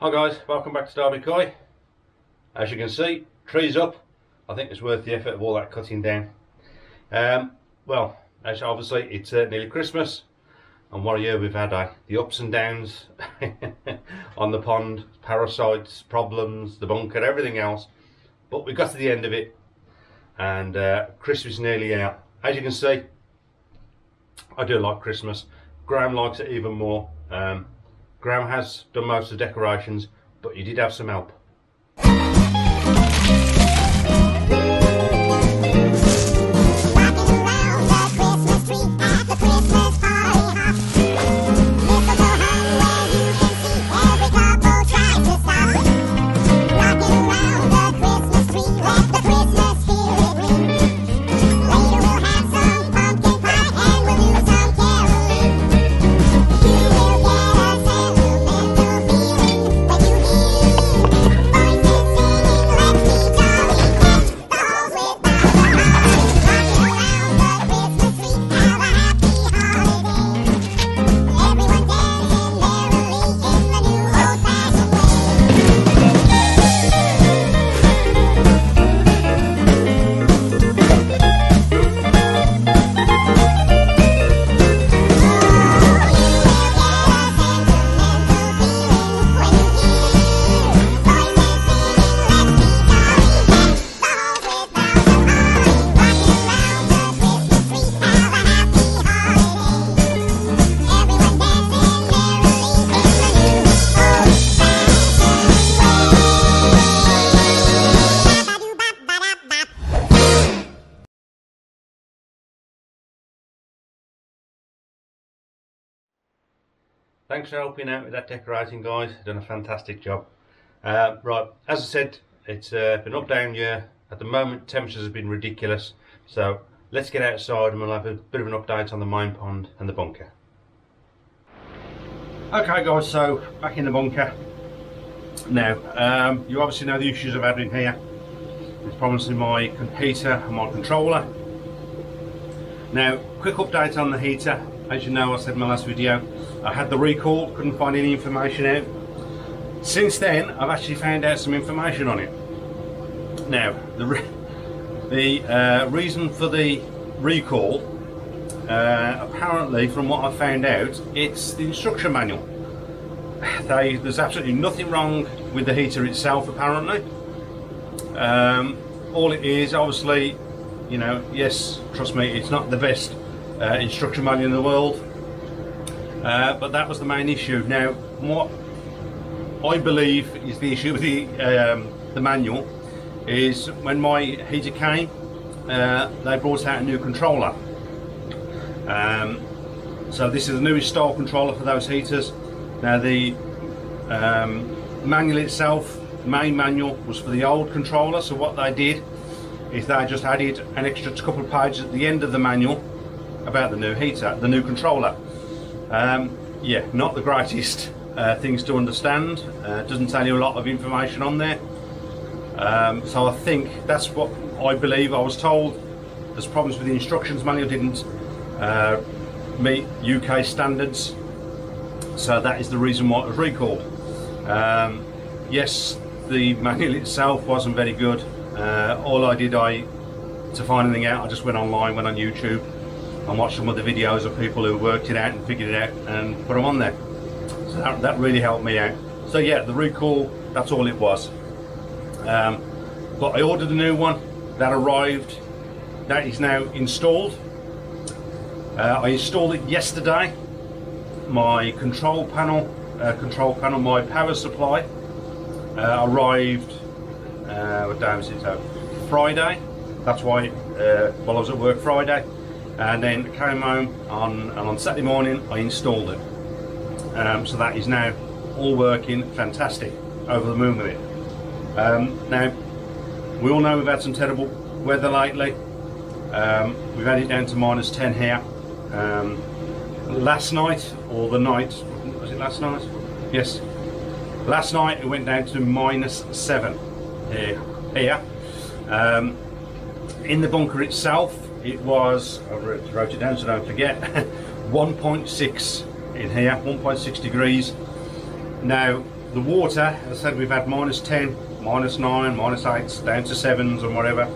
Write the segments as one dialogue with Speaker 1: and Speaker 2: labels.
Speaker 1: Hi guys, welcome back to Derby Koi. As you can see, trees up. I think it's worth the effort of all that cutting down. Well, as obviously it's nearly Christmas, and what a year we've had, the ups and downs on the pond, parasites, problems, the bunker, everything else. But we got to the end of it, and Christmas is nearly out. As you can see, I do like Christmas. Graham likes it even more. Graham has done most of the decorations, but you did have some help. Thanks for helping out with that decorating, guys. You've done a fantastic job. Right, as I said, it's been up down year. At the moment, temperatures have been ridiculous. So let's get outside and we'll have a bit of an update on the main pond and the bunker. Okay guys, so back in the bunker. Now, you obviously know the issues I've had in here. It's problems with my heater and my controller. Now, quick update on the heater. As you know, I said in my last video, I had the recall, couldn't find any information out. Since then, I've actually found out some information on it. Now, the reason for the recall, apparently from what I found out, it's the instruction manual. There's absolutely nothing wrong with the heater itself, apparently. All it is, obviously, you know, yes, trust me, it's not the best instruction manual in the world. But that was the main issue. Now, what I believe is the issue with the manual is when my heater came, they brought out a new controller. So this is the newest style controller for those heaters. Now the manual itself, main manual, was for the old controller. So what they did is they just added an extra couple of pages at the end of the manual about the new heater, the new controller. Yeah, not the greatest things to understand. Doesn't tell you a lot of information on there. So I think that's what I believe. I was told there's problems with the instructions manual, didn't meet UK standards. So that is the reason why it was recalled. Yes, the manual itself wasn't very good. All I did, to find anything out, I just went online, went on YouTube and watched some of the videos of people who worked it out and figured it out and put them on there. So that really helped me out. So yeah, the recall, that's all it was. But I ordered a new one, that arrived, that is now installed. I installed it yesterday. My control panel, my power supply arrived, what day was it? Friday. That's why, while I was at work Friday. And then came home on Saturday morning, I installed it. So that is now all working fantastic, over the moon with it. Now, we all know we've had some terrible weather lately. We've had it down to -10 here. Last night, or the night, was it last night? Yes. Last night it went down to -7 here. In the bunker itself, it was, I wrote it down so I don't forget, 1.6 in here, 1.6 degrees. Now, the water, as I said, we've had -10, -9, -8, down to 7s and whatever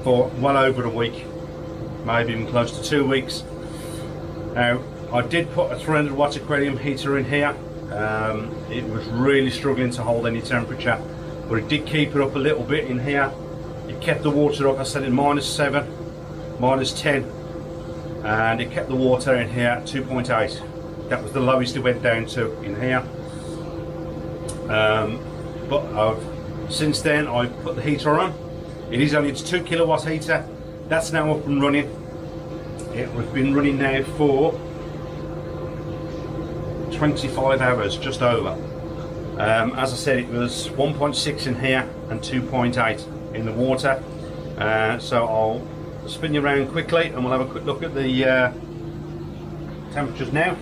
Speaker 1: for well over a week, maybe even close to 2 weeks. Now, I did put a 300 watt aquarium heater in here. It was really struggling to hold any temperature, but it did keep it up a little bit in here. It kept the water up, I said, in -7, -10, and it kept the water in here at 2.8. That was the lowest it went down to in here. But since then I've put the heater on. It's 2 kilowatt heater. That's now up and running. It has been running now for 25 hours, just over. As I said, it was 1.6 in here and 2.8 in the water. So I'll spin you around quickly and we'll have a quick look at the temperatures now.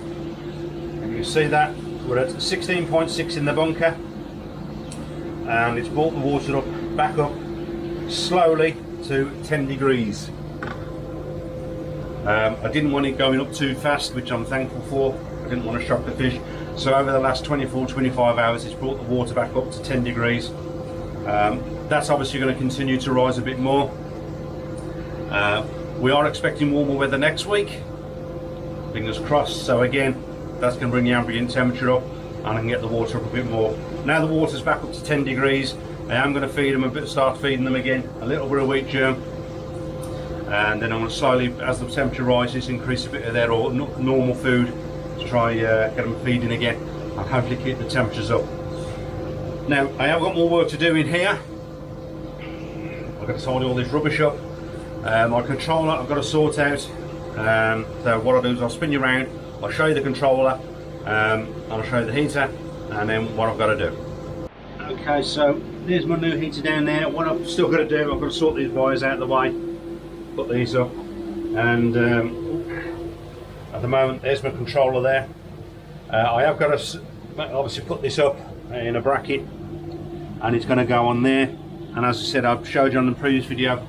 Speaker 1: And you can see that we're at 16.6 in the bunker, and it's brought the water up, back up slowly to 10 degrees. I didn't want it going up too fast, which I'm thankful for. I didn't want to shock the fish. So over the last 24-25 hours, it's brought the water back up to 10 degrees. That's obviously going to continue to rise a bit more. We are expecting warmer weather next week, fingers crossed. So again, that's going to bring the ambient temperature up, and I can get the water up a bit more. Now the water's back up to 10 degrees, I am going to feed them start feeding them again a little bit of wheat germ, and then I'm going to slowly, as the temperature rises, increase a bit of their normal food to try get them feeding again and hopefully keep the temperatures up. Now I have got more work to do in here. I've got to tidy all this rubbish up. My controller I've got to sort out. So what I'll do is I'll spin you around, I'll show you the controller, and I'll show you the heater, and then what I've got to do. Okay, so there's my new heater down there. What I've still got to do, I've got to sort these wires out of the way, put these up, and at the moment there's my controller there. I have got to obviously put this up in a bracket, and it's going to go on there. And as I said, I've showed you on the previous video,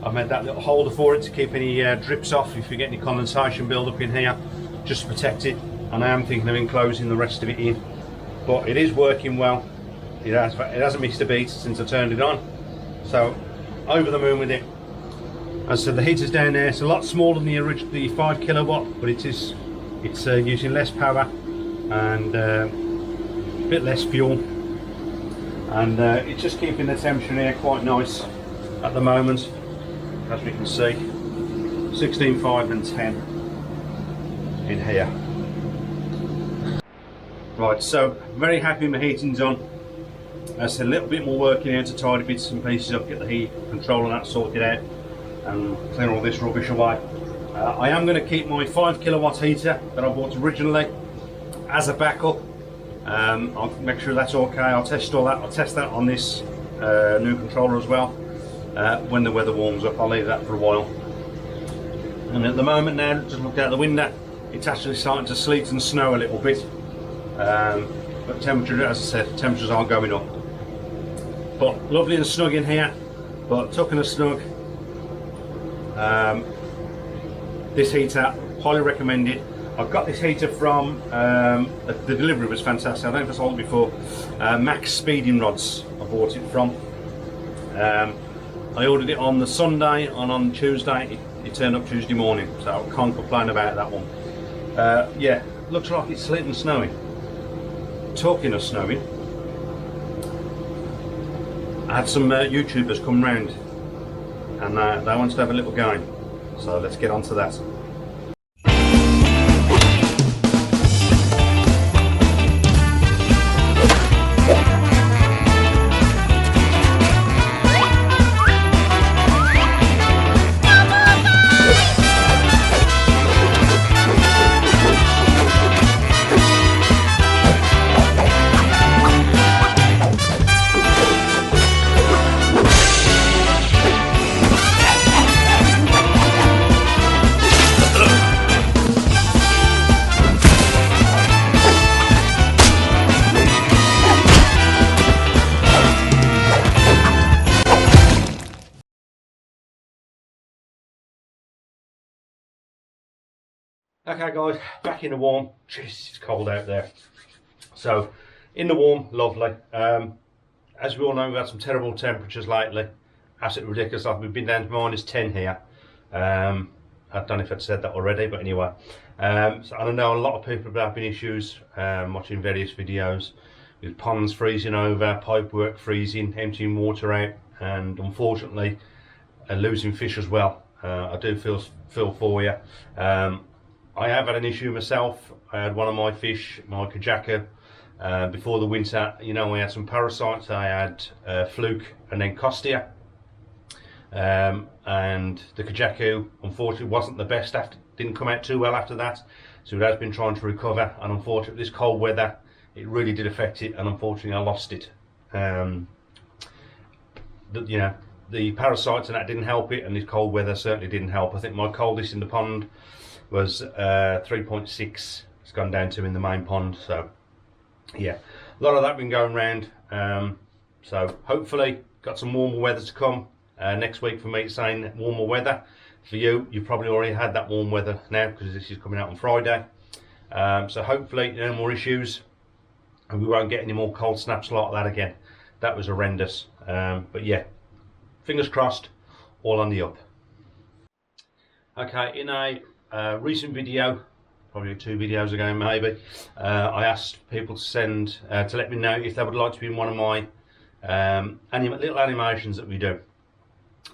Speaker 1: I've made that little holder for it to keep any drips off if you get any condensation build up in here, just to protect it. And I am thinking of enclosing the rest of it in, but it is working well. It hasn't missed a beat since I turned it on, so over the moon with it. As I said, the heater's down there. It's a lot smaller than the 5 kilowatt, but it's using less power and a bit less fuel, and it's just keeping the temperature in here quite nice at the moment, as we can see. 16.5 and 10 in here. Right, so very happy my heating's on. As I said, a little bit more work in here to tidy bits and pieces up, get the heat control and that sorted out, and clear all this rubbish away. I am going to keep my 5 kilowatt heater that I bought originally as a backup. I'll make sure that's okay. I'll test all that. I'll test that on this new controller as well. When the weather warms up, I'll leave that for a while. And at the moment now, just looked out the window, it's actually starting to sleet and snow a little bit. But temperature, as I said, temperatures are going up. But lovely and snug in here, but tucking and snug. This heater, highly recommended. I've got this heater from, the delivery was fantastic. I don't know if I sold it before. Max Speeding Rods, I bought it from. I ordered it on the Sunday, and on Tuesday, it turned up Tuesday morning, so I can't complain about that one. Yeah, looks like it's sleeting and snowing. Talking of snowing, I had some YouTubers come round, and they wanted to have a little game, so let's get on to that. Okay guys, back in the warm. Jeez, it's cold out there. So in the warm, lovely. As we all know, we've had some terrible temperatures lately. Absolutely ridiculous. Like we've been down to -10 here. I don't know if I'd said that already, but anyway. So I know a lot of people have been having issues watching various videos with ponds freezing over, pipe work freezing, emptying water out, and unfortunately losing fish as well. I do feel for you. I have had an issue myself. I had one of my fish, my kajaka, before the winter. You know, I had some parasites. I had fluke and then costia. And the kajaku unfortunately wasn't the best, didn't come out too well after that, so it has been trying to recover, and unfortunately this cold weather, it really did affect it, and unfortunately I lost it. You know, the parasites and that didn't help it, and this cold weather certainly didn't help. I think my coldest in the pond was 3.6. It's gone down to in the main pond. So yeah, a lot of that been going round. So hopefully got some warmer weather to come. Next week for me it's saying warmer weather. For you, you've probably already had that warm weather now because this is coming out on Friday. So hopefully no more issues and we won't get any more cold snaps like that again. That was horrendous. But yeah, fingers crossed, all on the up. Okay, in a recent video, probably 2 videos ago maybe, I asked people to send, to let me know if they would like to be in one of my little animations that we do.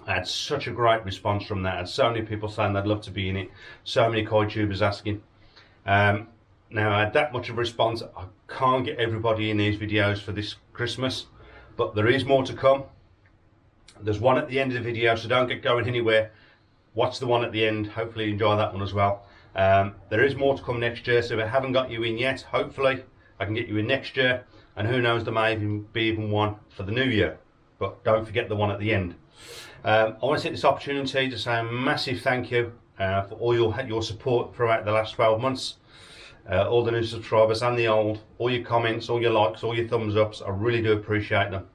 Speaker 1: I had such a great response from that. I had so many people saying they'd love to be in it. So many koitubers asking. Now I had that much of a response. I can't get everybody in these videos for this Christmas, but there is more to come. There's one at the end of the video, so don't get going anywhere. Watch the one at the end. Hopefully you enjoy that one as well. There is more to come next year, so if I haven't got you in yet, hopefully I can get you in next year, and who knows, there may even be one for the new year. But don't forget the one at the end. I want to take this opportunity to say a massive thank you for all your support throughout the last 12 months. All the new subscribers and the old, all your comments, all your likes, all your thumbs ups, I really do appreciate them.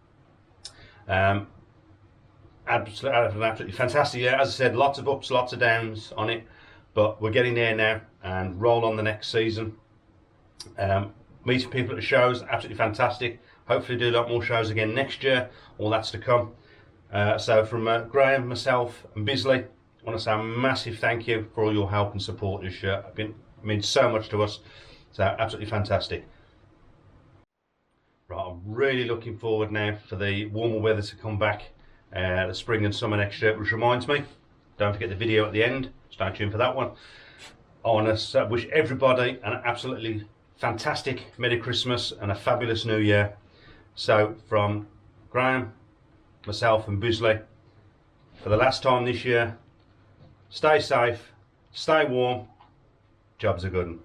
Speaker 1: Absolutely fantastic. Yeah, as I said, lots of ups, lots of downs on it, but we're getting there now and roll on the next season. Meeting people at the shows, absolutely fantastic. Hopefully do a lot more shows again next year. All that's to come. So from Graham, myself and Bisley, I want to say a massive thank you for all your help and support this year. It means so much to us. So absolutely fantastic. Right, I'm really looking forward now for the warmer weather to come back, the spring and summer next year, which reminds me, don't forget the video at the end. Stay tuned for that one. I want to wish everybody an absolutely fantastic Merry Christmas and a fabulous New Year. So from Graham, myself and Bisley, for the last time this year, stay safe, stay warm, jobs are good.